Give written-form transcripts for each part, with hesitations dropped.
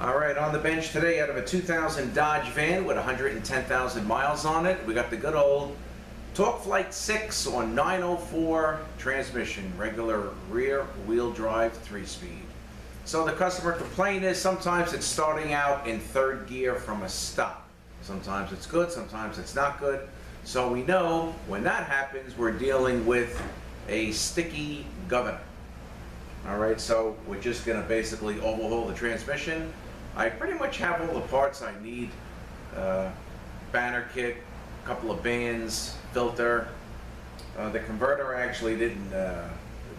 All right, on the bench today out of a 2000 Dodge van with 110,000 miles on it, we got the good old TF6 6 on 904 transmission, regular rear wheel drive 3-speed. So the customer complaint is sometimes it's starting out in third gear from a stop. Sometimes it's good, sometimes it's not good. So we know when that happens, we're dealing with a sticky governor. All right, so we're just gonna basically overhaul the transmission. I pretty much have all the parts I need. Banner kit, a couple of bands, filter. The converter I actually didn't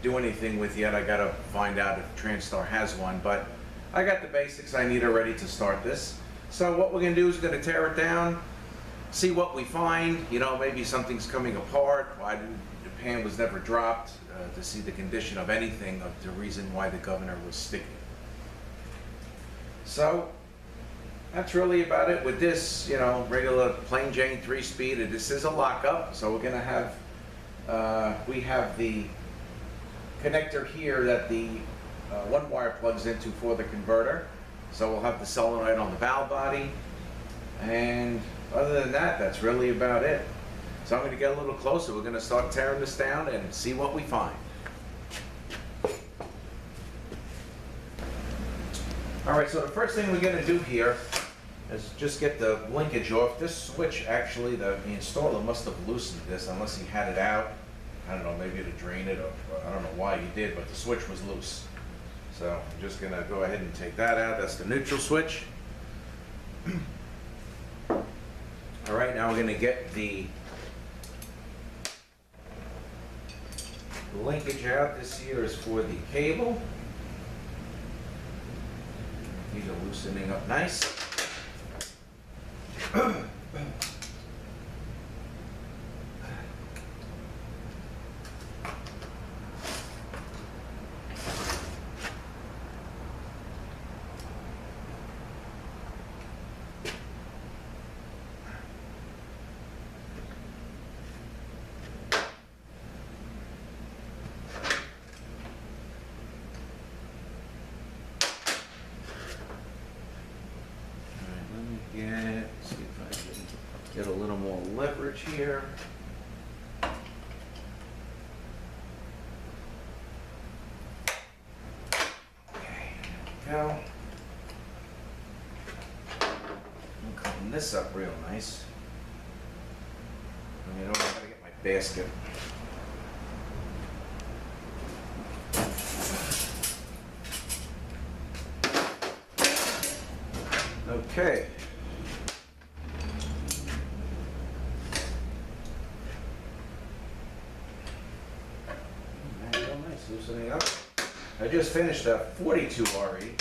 do anything with yet. I gotta find out if Transtar has one, but I got the basics I need already to start this. So what we're gonna do is we're gonna tear it down, see what we find. You know, maybe something's coming apart. Why the pan was never dropped, to see the condition of anything, of the reason why the governor was sticky. So that's really about it with this, you know, regular plain Jane 3-speed. This is a lockup, so we're gonna have, we have the connector here that the one wire plugs into for the converter. So we'll have the solenoid on the valve body, and other than that, that's really about it. So I'm gonna get a little closer. We're gonna start tearing this down and see what we find. All right, so the first thing we're gonna do here is just get the linkage off. This switch, actually, the installer must have loosened this unless he had it out. I don't know, maybe to drain it, or I don't know why he did, but the switch was loose. So I'm just gonna go ahead and take that out. That's the neutral switch. All right, now we're gonna get the linkage out. This here is for the cable. These are loosening up nice. See if I can get a little more leverage here. Okay, there we go. I'm cutting this up real nice. You know, I gotta get my basket. Okay. Loosening up. I just finished a 42 RE.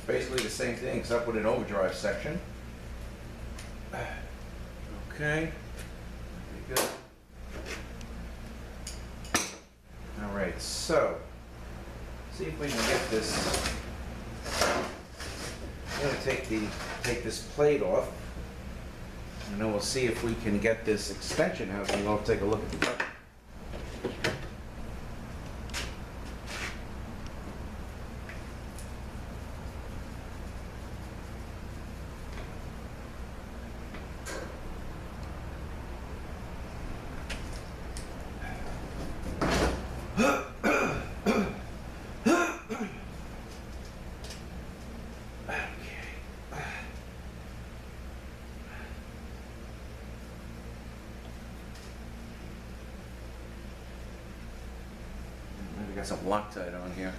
Basically the same thing, except with an overdrive section. Okay. Pretty good. All right, so see if we can get this. I'm going to take this plate off, and then we'll see if we can get this extension housing off. Take a look at the. Got some Loctite on here.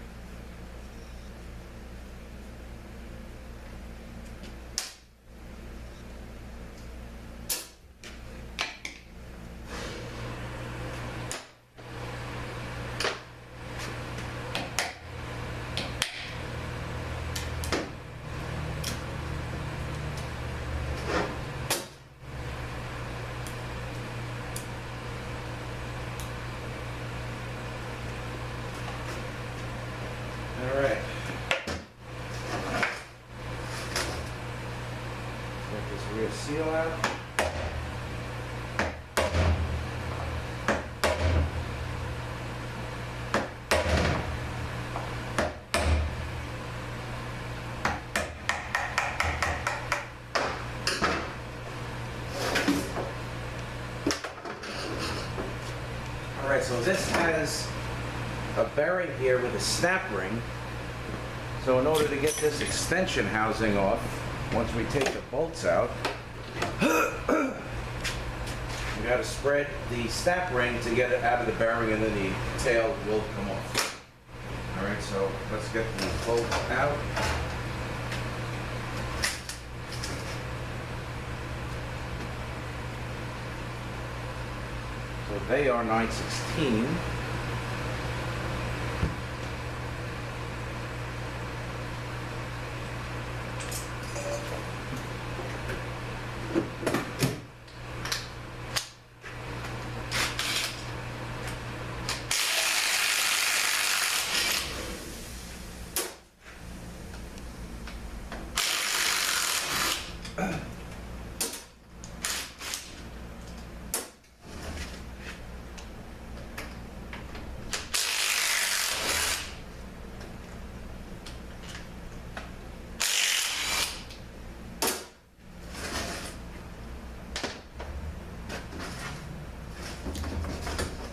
All right. Get this rear seal out. Alright, so this has a bearing here with a snap ring. So in order to get this extension housing off, once we take the bolts out, we got to spread the snap ring to get it out of the bearing, and then the tail will come off. Alright, so let's get the bolts out. So they are 9/16.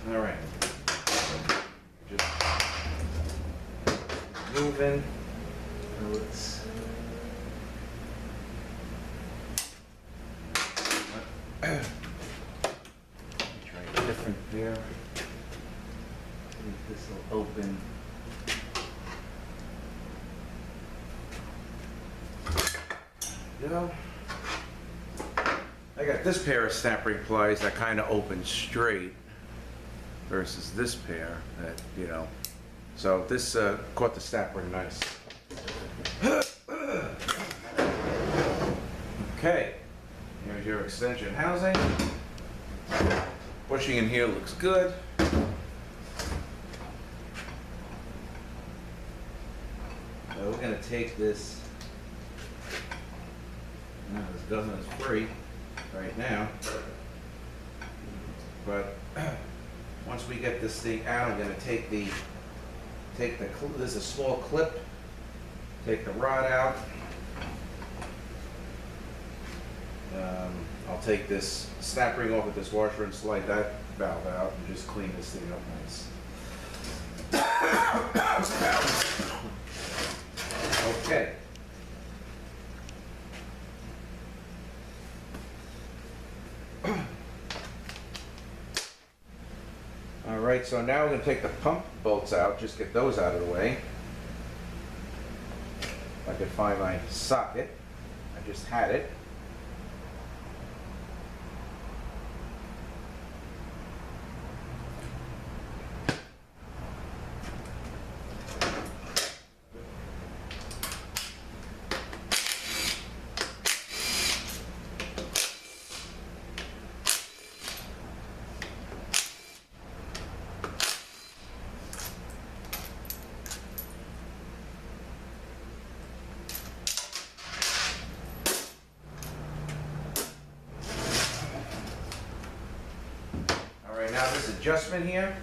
All right, just moving. Let's try a different pair. See if this will open. You know, I got this pair of snap ring plies that kind of open straight, versus this pair that, you know, so this caught the snap ring nice. Okay, here's your extension housing. Pushing in here looks good. So we're going to take this, this gun is free right now, but once we get this thing out, I'm going to take the this is a small clip, take the rod out. I'll take this snap ring off with this washer and slide that valve out and just clean this thing up nice. Okay. All right, so now we're going to take the pump bolts out, just get those out of the way. If I could find my socket, I just had it. Now this adjustment here,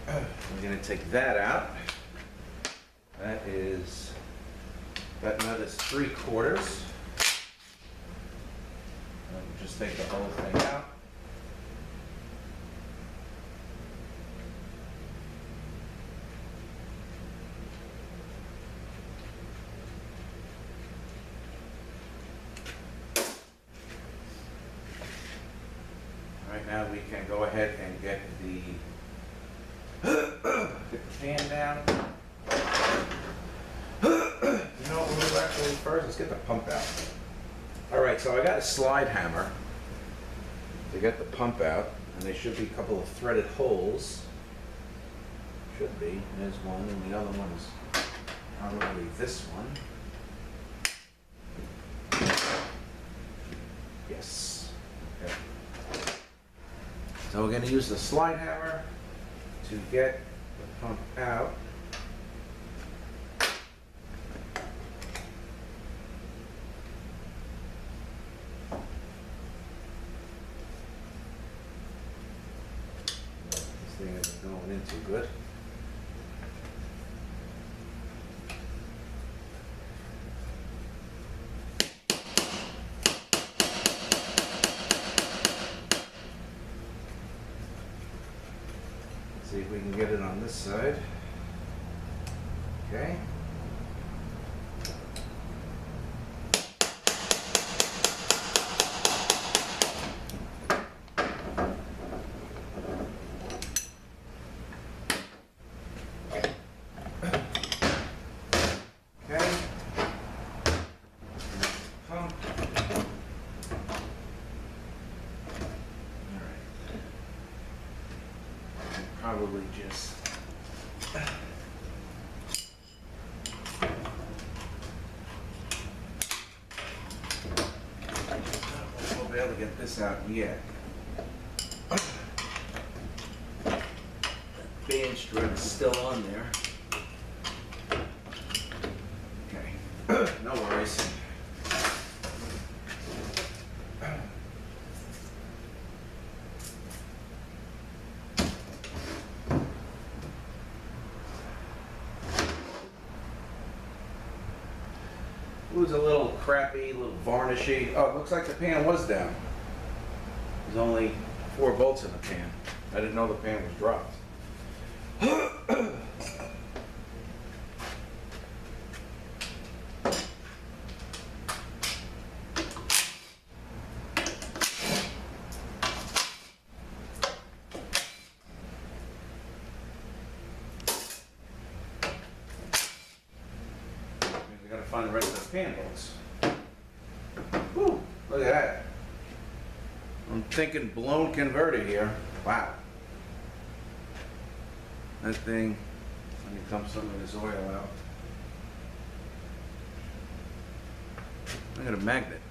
we're going to take that out. That nut is 3/4. Just take the whole thing out. Now we can go ahead and get the fan down. You know what we'll do actually first? Let's get the pump out. All right, so I got a slide hammer to get the pump out, and there should be a couple of threaded holes. Should be. There's one, and the other one is probably this one. Yes. Okay. So we're going to use the slide hammer to get the pump out. This thing isn't going in too good. this side. Okay. Probably just we'll be able to get this out yet. Band strip is still on there. Okay, no worries. It was a little crappy, a little varnishy. Oh, it looks like the pan was down. There's only 4 bolts in the pan. I didn't know the pan was dropped. I gotta find the rest of the pan bolts. Woo, look at that. I'm thinking blown converter here. Wow. That thing, let me dump some of this oil out. I got a magnet.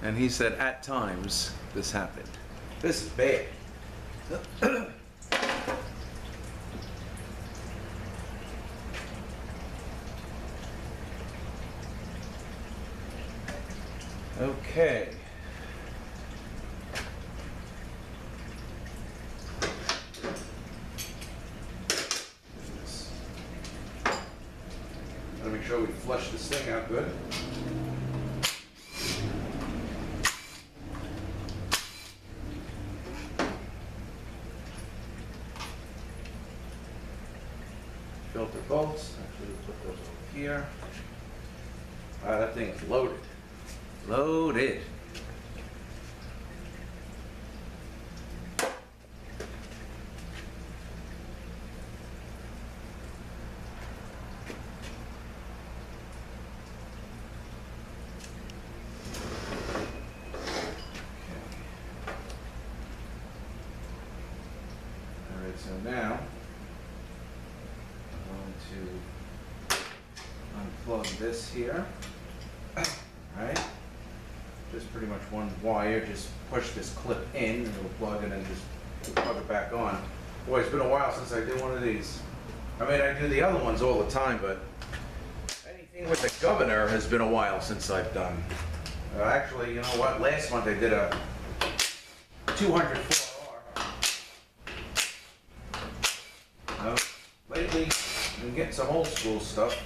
And he said at times this happened. This is bad. Okay. Gotta make sure we flush this thing out good. Filter bolts. Actually, we'll put those over here. Wow, that thing is loaded. Loaded. All right, so now I'm going to unplug this here. All right. Just pretty much one wire, just push this clip in and it'll plug it and just plug it back on. Boy, it's been a while since I did one of these. I mean, I do the other ones all the time, but anything with the governor has been a while since I've done. Actually, you know what? Last month I did a 204R. Lately, I've been getting some old school stuff.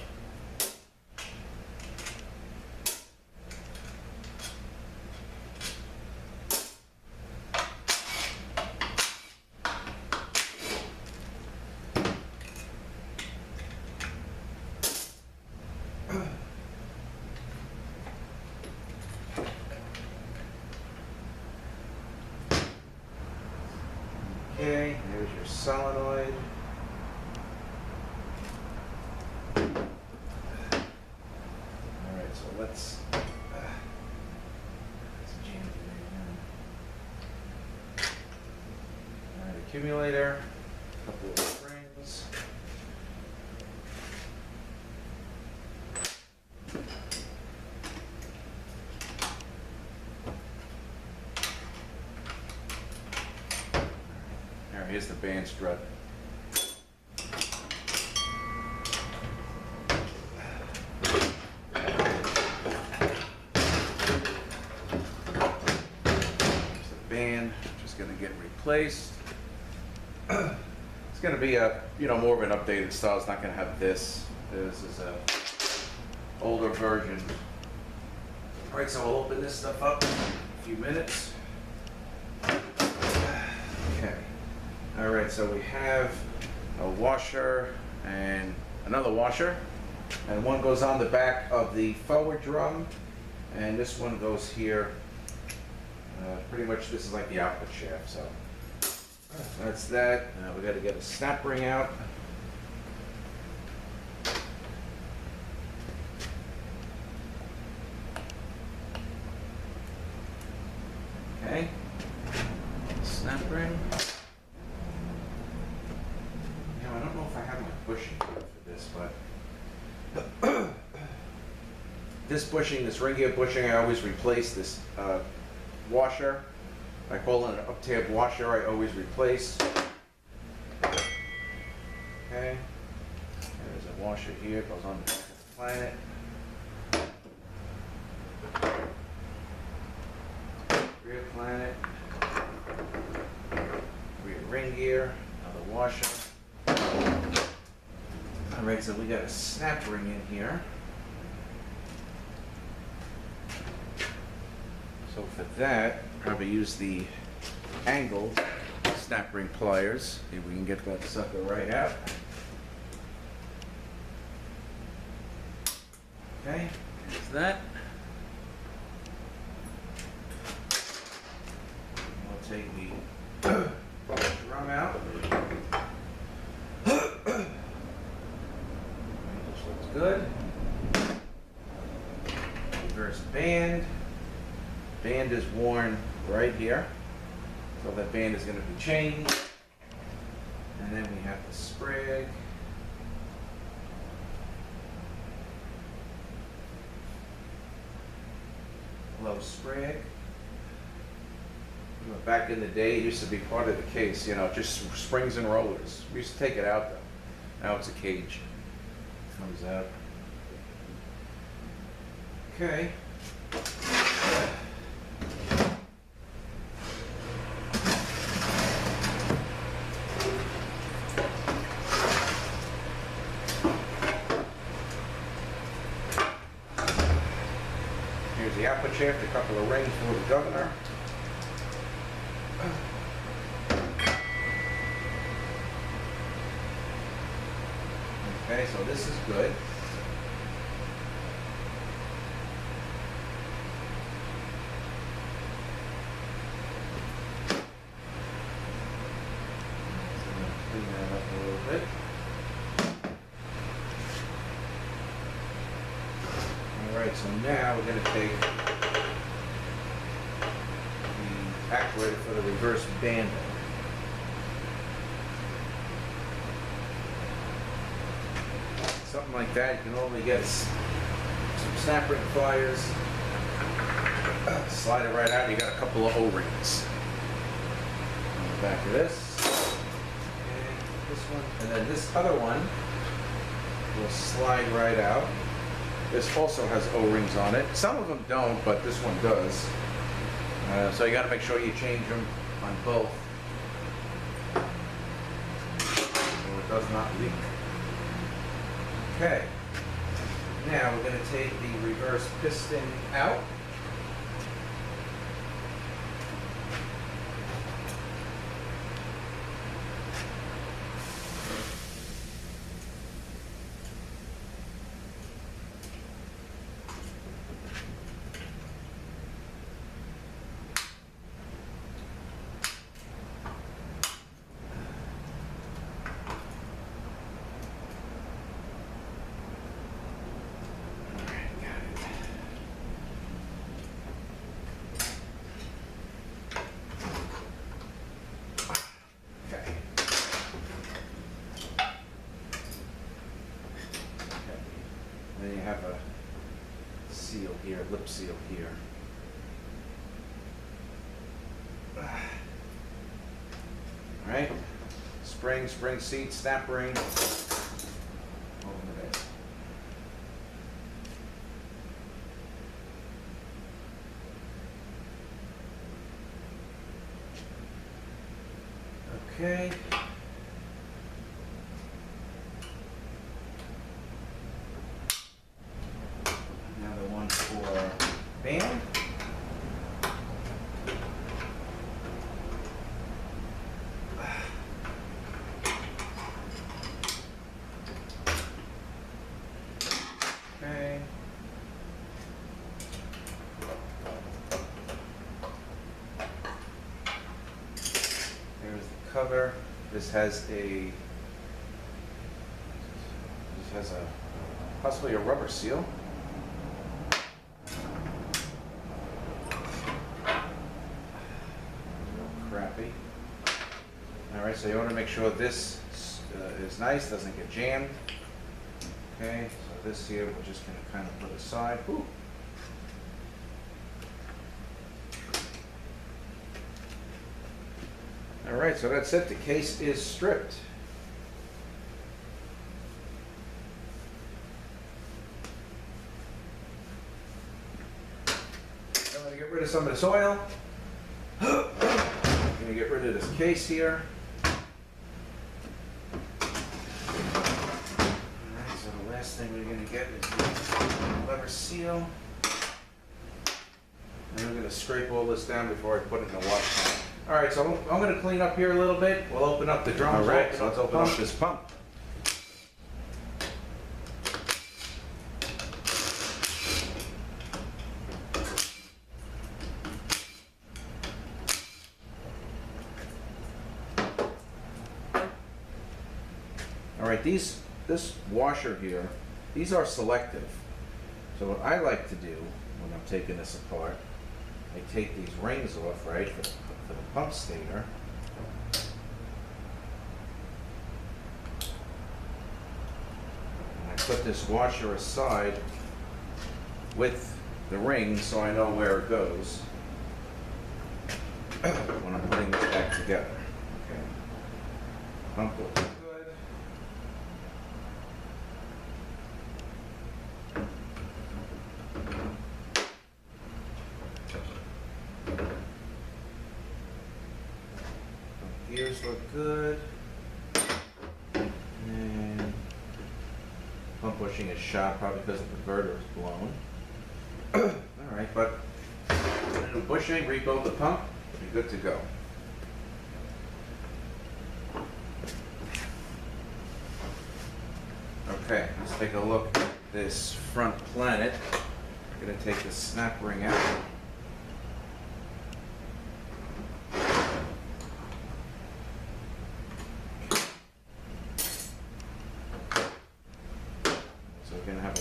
Okay, there's your solenoid. Alright, so let's jam it in. Alright, accumulator, a couple of springs. Here's the band strut. There's the band, just going to get replaced. It's going to be a, more of an updated style. It's not going to have this. This is a older version. All right, so we'll open this stuff up in a few minutes. All right, so we have a washer and another washer, and one goes on the back of the forward drum, and this one goes here. Pretty much this is like the output shaft, so that's that. We got to get a snap ring out. Okay, snap ring. I don't know if I have my bushing here for this, but this bushing, this ring gear bushing, I always replace this washer. I call it an up-tab washer. I always replace. Okay, there's a washer here. It goes on the back of the planet. Rear planet. Rear ring gear. Another washer. Alright, so we got a snap ring in here. So for that, probably use the angled snap ring pliers. See if we can get that sucker right out. Okay, there's that. We'll take the drum out. Good. Reverse band. Band is worn right here. So that band is going to be changed. And then we have the sprig. Low sprig. You know, back in the day, it used to be part of the case, you know, just springs and rollers. We used to take it out though. Now it's a cage. Comes out. Okay. Here's the output shaft, a couple of rings for the governor. Okay, so this is good. So I'm going to clean that up a little bit. Alright, so now we're going to take the actuator for the reverse banding. Something like that, you can only get some snap ring pliers, slide it right out, you got a couple of O-rings on the back of this, and this one, and then this other one will slide right out. This also has O-rings on it. Some of them don't, but this one does. So you got to make sure you change them on both so it does not leak. Okay, now we're going to take the reverse piston out. Then you have a seal here, lip seal here. All right, spring seat, snap ring. Open it. Okay. Band. cylinder. This has possibly a rubber seal. Crappy. All right, so you want to make sure this is nice, doesn't get jammed. Okay, so this here we're just going to kind of put aside. Ooh. All right, so that's it. The case is stripped. I'm going to get rid of some of this oil. I'm going to get rid of this case here. Alright, so the last thing we're going to get is the lever seal. And we're going to scrape all this down before I put it in the wash tank. Alright, so I'm going to clean up here a little bit. We'll open up the drum. Alright, so let's open up this pump. Alright, this washer here, these are selective. So what I like to do when I'm taking this apart, I take these rings off, right, for the pump stator. And I put this washer aside with the ring so I know where it goes when I'm putting this back together. Okay. Pump looks good. Gears look good. And pump bushing is shot probably because the converter is blown. Alright, but do bushing, rebuild the pump, be good to go. Okay, let's take a look at this front planet. I'm going to take the snap ring out.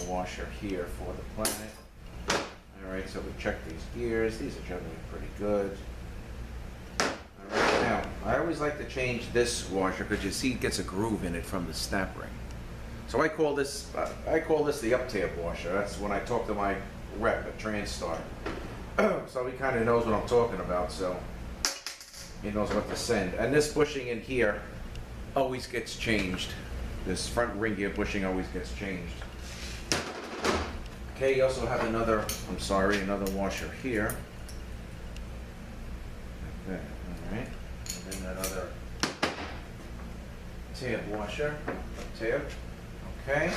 Washer here for the planet. Alright, so we check these gears. These are generally pretty good. Alright, now, I always like to change this washer because you see it gets a groove in it from the snap ring. So I call this the up-tab washer. That's when I talk to my rep at TransStar. So he kind of knows what I'm talking about, so he knows what to send. And this bushing in here always gets changed. This front ring gear bushing always gets changed. Okay, you also have another washer here. Okay, alright. And then that other tab washer, tab. Okay.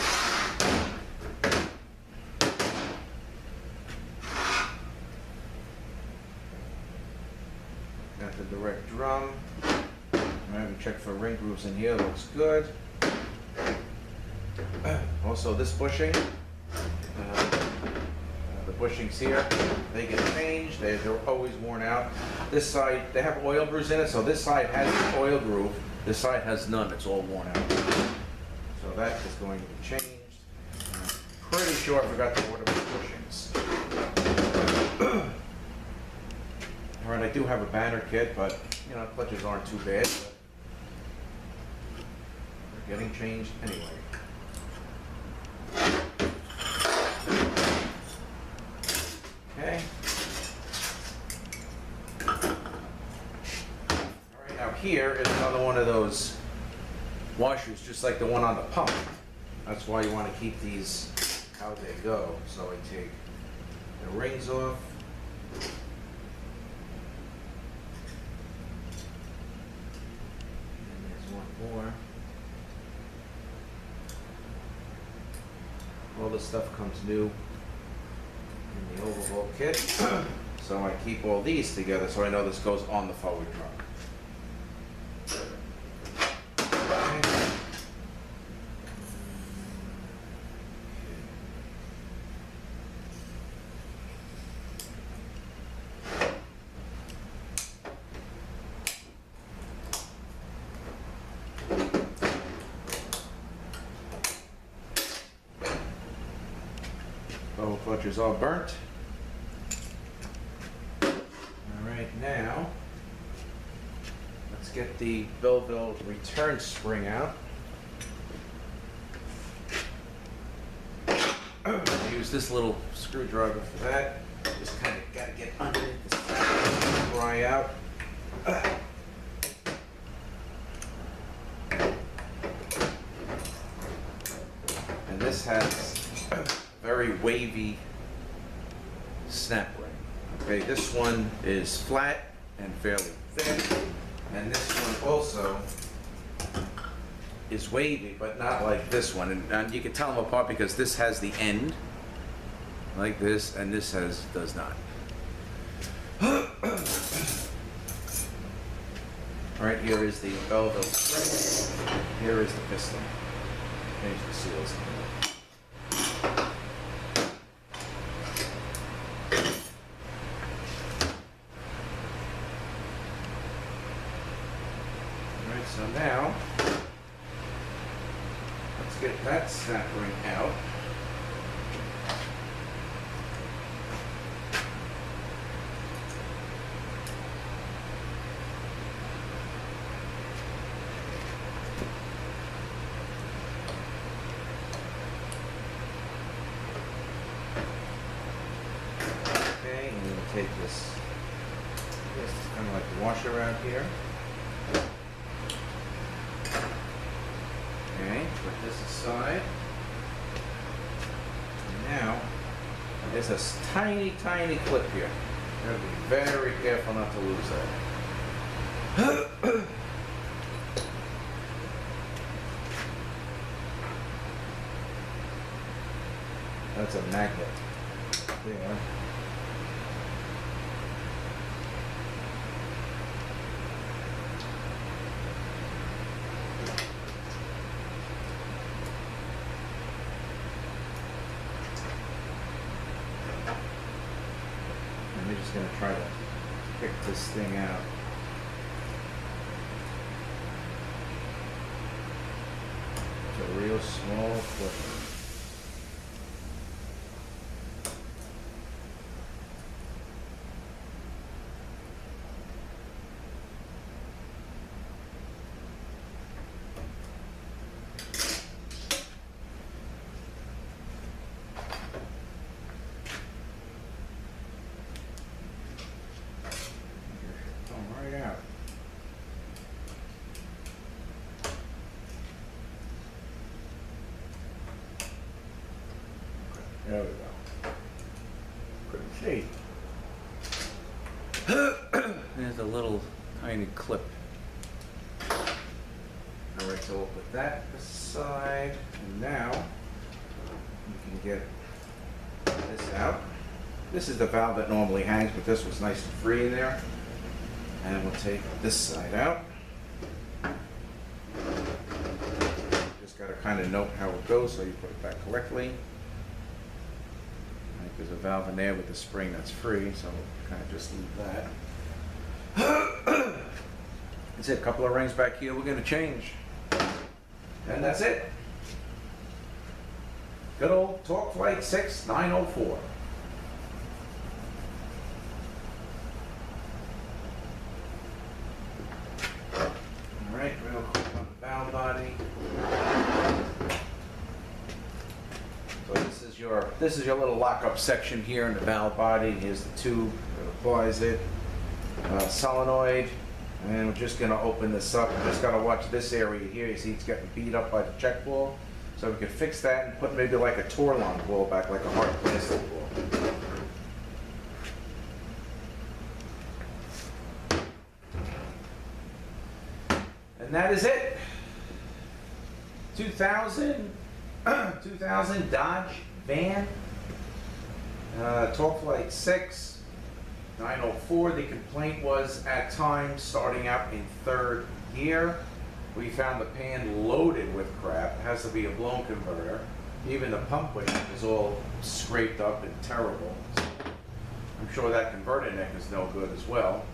Got the direct drum. Alright, we check for ring grooves in here, looks good. Also this bushing. The bushings here, they get changed, they're always worn out. This side, they have oil grooves in it, so this side has an oil groove, this side has none, it's all worn out. So that is going to be changed. I'm pretty sure I forgot to order my bushings. Alright, I do have a banner kit, but you know, clutches aren't too bad. They're getting changed anyway. Okay. Alright, now here is another one of those washers, just like the one on the pump. That's why you want to keep these how they go. So I take the rings off. And there's one more. All this stuff comes new in the overhaul kit. So I keep all these together so I know this goes on the forward drum. clutches all burnt. All right, now let's get the Belleville return spring out. Use this little screwdriver for that. Just kind of got to get underneath this back, dry out. And this has a very wavy snap ring. Okay, this one is flat and fairly thick, and this one also is wavy, but not like this one. And you can tell them apart because this has the end like this, and this does not. All right, here is the Belleville spring. Here is the piston. Change the seals. All right, so now let's get that snap ring out. Okay, and we'll take this is kind of like the washer around here. Okay, put this aside. And now, there's a tiny, tiny clip here. You have to be very careful not to lose that. That's a magnet there. And we're just going to try to pick this thing out. It's a real small clip. Right out. There we go. Couldn't see. There's a little tiny clip. All right, so we'll put that aside, and now we can get this out. This is the valve that normally hangs, but this was nice and free in there. And we'll take this side out. Just got to kind of note how it goes so you put it back correctly. Right, there's a valve in there with the spring that's free, so we'll kind of just leave that. That's it, a couple of rings back here we're going to change. And that's it. Good old TF6 904. Alright, real quick on the valve body. So this is your little lockup section here in the valve body. Here's the tube that applies it. Solenoid. And we're just going to open this up. We just got to watch this area here. You see it's getting beat up by the check ball. So we can fix that and put maybe like a Torlon ball back, like a hard plastic ball. And that is it. 2000 Dodge van, TF6 904. The complaint was at times starting out in third gear. We found the pan loaded with crap. It has to be a blown converter. Even the pump wing is all scraped up and terrible. I'm sure that converter neck is no good as well.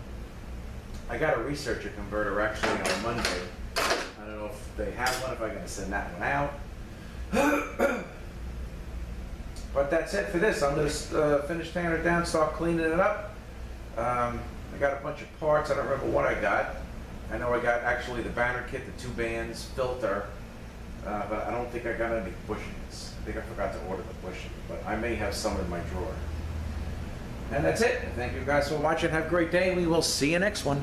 I got to research a converter actually on Monday. I don't know if they have one, if I'm going to send that one out. But that's it for this. I'm gonna finish tearing it down, start cleaning it up. I got a bunch of parts. I don't remember what I got. I know I got actually the banner kit, the 2 bands, filter, but I don't think I got any bushings. I think I forgot to order the bushing, but I may have some in my drawer. And that's it. Thank you guys for watching. Have a great day. We will see you next one.